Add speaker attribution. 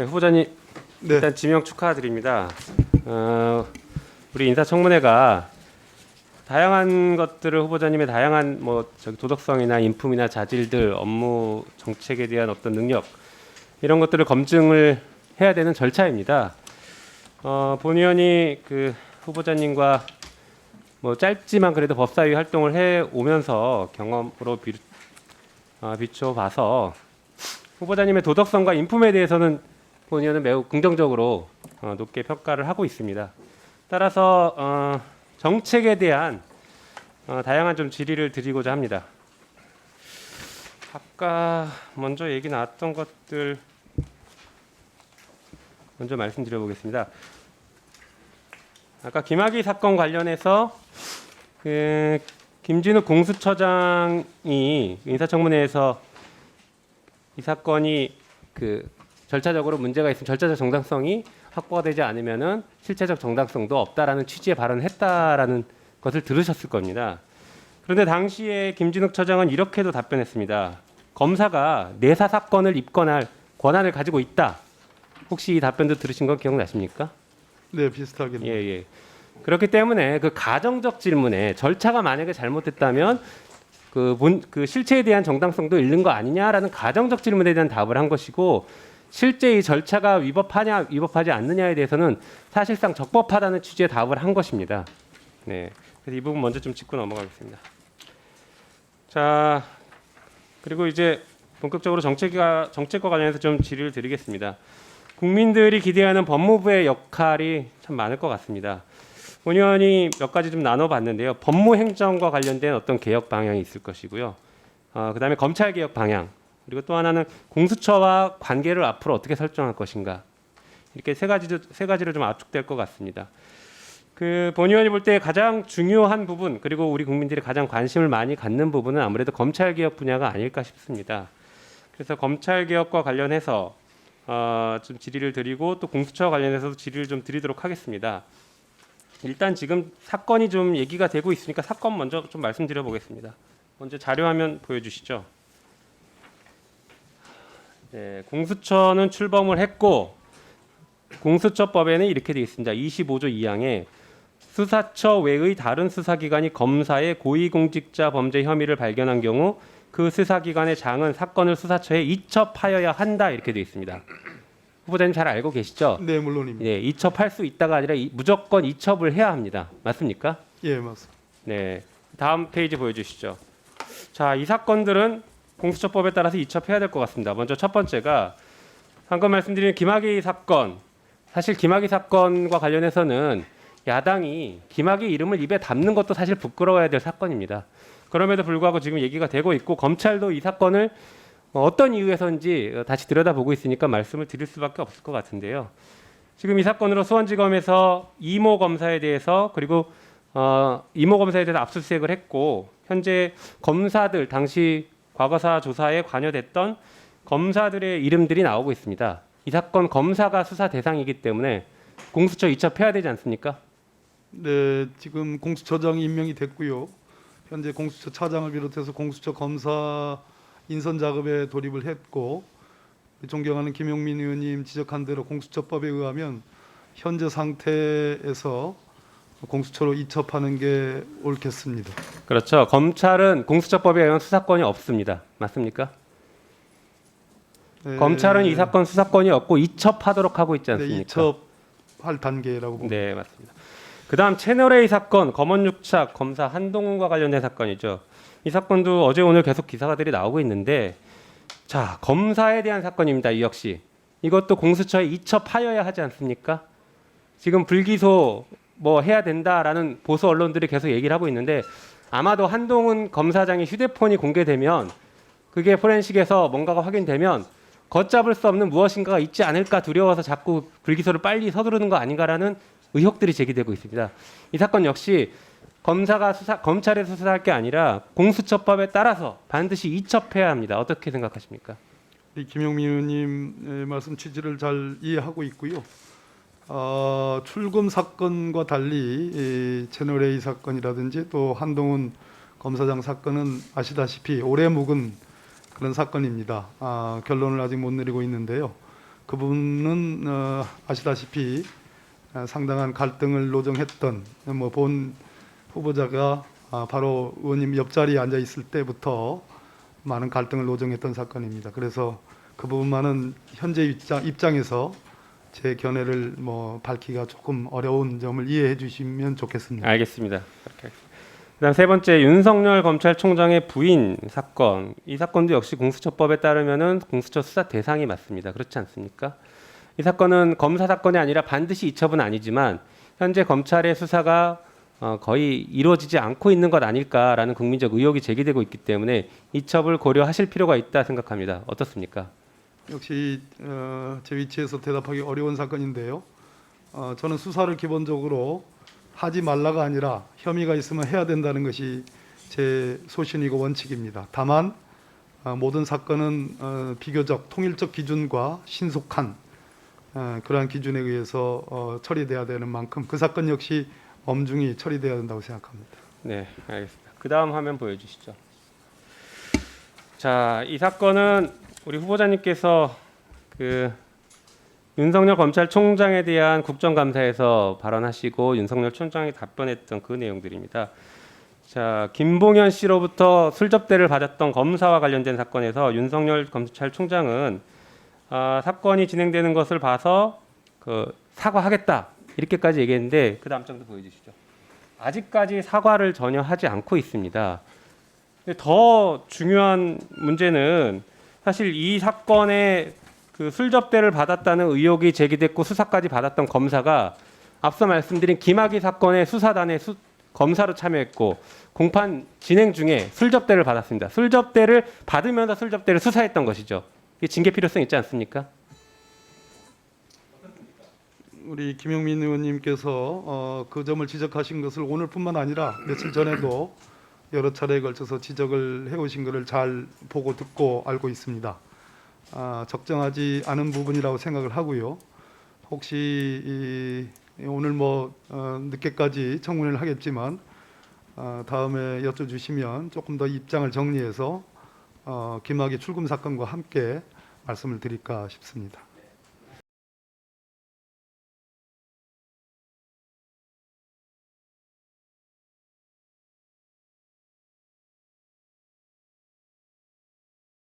Speaker 1: 네, 후보자님
Speaker 2: 네,
Speaker 1: 일단 지명 축하드립니다. 우리 인사청문회가 다양한 것들을 후보자님의 다양한 도덕성이나 인품이나 자질들, 업무 정책에 대한 어떤 능력 이런 것들을 검증을 해야 되는 절차입니다. 본 의원이 그 후보자님과 짧지만 그래도 법사위 활동을 해 오면서 경험으로 비춰봐서 후보자님의 도덕성과 인품에 대해서는 본 의원은 매우 긍정적으로 높게 평가를 하고 있습니다. 따라서 정책에 대한 다양한 좀 질의를 드리고자 합니다. 아까 먼저 얘기 나왔던 것들 먼저 말씀드려 보겠습니다. 아까 김학의 사건 관련해서 김진욱 공수처장이 인사청문회에서 이 사건이 절차적으로 문제가 있으면 절차적 정당성이 확보가 되지 않으면은 실체적 정당성도 없다라는 취지의 발언을 했다라는 것을 들으셨을 겁니다. 그런데 당시에 김진욱 처장은 이렇게도 답변했습니다. 검사가 내사 사건을 입건할 권한을 가지고 있다. 혹시 이 답변도 들으신 거 기억나십니까?
Speaker 2: 네, 비슷하게.
Speaker 1: 예. 그렇기 때문에 그 가정적 질문에 절차가 만약에 잘못됐다면 그 실체에 대한 정당성도 잃는 거 아니냐라는 가정적 질문에 대한 답을 한 것이고, 실제 이 절차가 위법하냐 위법하지 않느냐에 대해서는 사실상 적법하다는 취지의 답을 한 것입니다. 네, 그래서 이 부분 먼저 좀 짚고 넘어가겠습니다. 자, 그리고 이제 본격적으로 정책과 관련해서 좀 질의를 드리겠습니다. 국민들이 기대하는 법무부의 역할이 참 많을 것 같습니다. 본 의원이 몇 가지 좀 나눠봤는데요. 법무행정과 관련된 어떤 개혁 방향이 있을 것이고요. 그다음에 검찰 개혁 방향, 그리고 또 하나는 공수처와 관계를 앞으로 어떻게 설정할 것인가. 이렇게 세 가지로 좀 압축될 것 같습니다. 본 의원이 볼 때 가장 중요한 부분, 그리고 우리 국민들이 가장 관심을 많이 갖는 부분은 아무래도 검찰 개혁 분야가 아닐까 싶습니다. 그래서 검찰 개혁과 관련해서 좀 질의를 드리고, 또 공수처와 관련해서도 질의를 좀 드리도록 하겠습니다. 일단 지금 사건이 좀 얘기가 되고 있으니까 사건 먼저 좀 말씀드려 보겠습니다. 먼저 자료화면 보여주시죠. 네, 공수처는 출범을 했고, 공수처법에는 이렇게 되어 있습니다. 25조 2항에 수사처 외의 다른 수사기관이 검사의 고위공직자 범죄 혐의를 발견한 경우 그 수사기관의 장은 사건을 수사처에 이첩하여야 한다, 이렇게 되어 있습니다. 후보자님 잘 알고 계시죠?
Speaker 2: 네, 물론입니다.
Speaker 1: 네, 이첩할 수 있다가 아니라 무조건 이첩을 해야 합니다. 맞습니까?
Speaker 2: 예, 맞습니다.
Speaker 1: 네, 다음 페이지 보여주시죠. 자, 이 사건들은 공수처법에 따라서 이첩해야 될 것 같습니다. 먼저 첫 번째가 방금 말씀드린 김학의 사건. 사실 김학의 사건과 관련해서는 야당이 김학의 이름을 입에 담는 것도 사실 부끄러워야 될 사건입니다. 그럼에도 불구하고 지금 얘기가 되고 있고, 검찰도 이 사건을 어떤 이유에서인지 다시 들여다보고 있으니까 말씀을 드릴 수밖에 없을 것 같은데요. 지금 이 사건으로 수원지검에서 이모 검사에 대해서, 그리고 이모 검사에 대해서 압수수색을 했고, 현재 검사들, 당시 과거사 조사에 관여됐던 검사들의 이름들이 나오고 있습니다. 이 사건 검사가 수사 대상이기 때문에 공수처 이첩해야 되지 않습니까?
Speaker 2: 네, 지금 공수처장이 임명이 됐고요. 현재 공수처 차장을 비롯해서 공수처 검사 인선 작업에 돌입을 했고, 존경하는 김용민 의원님 지적한 대로 공수처법에 의하면 현재 상태에서 공수처로 이첩하는 게 옳겠습니다.
Speaker 1: 그렇죠. 검찰은 공수처법에 의한 수사권이 없습니다. 맞습니까?
Speaker 2: 네,
Speaker 1: 검찰은 이 사건 수사권이 없고 이첩하도록 하고 있지
Speaker 2: 네,
Speaker 1: 않습니까?
Speaker 2: 이첩할 단계라고 봅니다.
Speaker 1: 네, 맞습니다. 그다음 채널A 사건, 검언육착 검사 한동훈과 관련된 사건이죠. 이 사건도 어제 오늘 계속 기사들이 나오고 있는데, 자, 검사에 대한 사건입니다. 이 역시 이것도 공수처에 이첩하여야 하지 않습니까? 지금 불기소 해야 된다라는 보수 언론들이 계속 얘기를 하고 있는데, 아마도 한동훈 검사장의 휴대폰이 공개되면, 그게 포렌식에서 뭔가가 확인되면 걷잡을 수 없는 무엇인가가 있지 않을까 두려워서 자꾸 불기소를 빨리 서두르는 거 아닌가라는 의혹들이 제기되고 있습니다. 이 사건 역시 검찰에서 수사할 게 아니라 공수처법에 따라서 반드시 이첩해야 합니다. 어떻게 생각하십니까?
Speaker 2: 김용민 의원님 말씀 취지를 잘 이해하고 있고요. 출금 사건과 달리 채널A 사건이라든지 또 한동훈 검사장 사건은 아시다시피 오래 묵은 그런 사건입니다. 결론을 아직 못 내리고 있는데요. 그 부분은 아시다시피 상당한 갈등을 노정했던 본 후보자가 바로 의원님 옆자리에 앉아 있을 때부터 많은 갈등을 노정했던 사건입니다. 그래서 그 부분만은 현재 입장에서 제 견해를 밝히기가 조금 어려운 점을 이해해 주시면 좋겠습니다.
Speaker 1: 알겠습니다. 그렇게 하겠습니다. 그다음 세 번째 윤석열 검찰총장의 부인 사건. 이 사건도 역시 공수처법에 따르면은 공수처 수사 대상이 맞습니다. 그렇지 않습니까? 이 사건은 검사 사건이 아니라 반드시 이첩은 아니지만 현재 검찰의 수사가 거의 이루어지지 않고 있는 것 아닐까라는 국민적 의혹이 제기되고 있기 때문에 이첩을 고려하실 필요가 있다 생각합니다. 어떻습니까?
Speaker 2: 역시 제 위치에서 대답하기 어려운 사건인데요. 저는 수사를 기본적으로 하지 말라가 아니라 혐의가 있으면 해야 된다는 것이 제 소신이고 원칙입니다. 다만 모든 사건은 비교적 통일적 기준과 신속한 그러한 기준에 의해서 처리돼야 되는 만큼 그 사건 역시 엄중히 처리돼야 된다고 생각합니다.
Speaker 1: 네, 알겠습니다. 그 다음 화면 보여주시죠. 자, 이 사건은 우리 후보자님께서 그 윤석열 검찰총장에 대한 국정감사에서 발언하시고 윤석열 총장이 답변했던 그 내용들입니다. 자, 김봉현 씨로부터 술접대를 받았던 검사와 관련된 사건에서 윤석열 검찰총장은 사건이 진행되는 것을 봐서 사과하겠다 이렇게까지 얘기했는데 그 다음 장도 보여주시죠. 아직까지 사과를 전혀 하지 않고 있습니다. 근데 더 중요한 문제는 사실 이 사건에 그 술접대를 받았다는 의혹이 제기됐고 수사까지 받았던 검사가 앞서 말씀드린 김학의 사건의 수사단의 검사로 참여했고 공판 진행 중에 술접대를 받았습니다. 술접대를 받으면서 술접대를 수사했던 것이죠. 이게 징계 필요성 있지 않습니까?
Speaker 2: 우리 김용민 의원님께서 그 점을 지적하신 것을 오늘뿐만 아니라 며칠 전에도 여러 차례에 걸쳐서 지적을 해오신 것을 잘 보고 듣고 알고 있습니다. 적정하지 않은 부분이라고 생각을 하고요. 혹시 오늘 늦게까지 청문회를 하겠지만 다음에 여쭤주시면 조금 더 입장을 정리해서 김학의 출금 사건과 함께 말씀을 드릴까 싶습니다.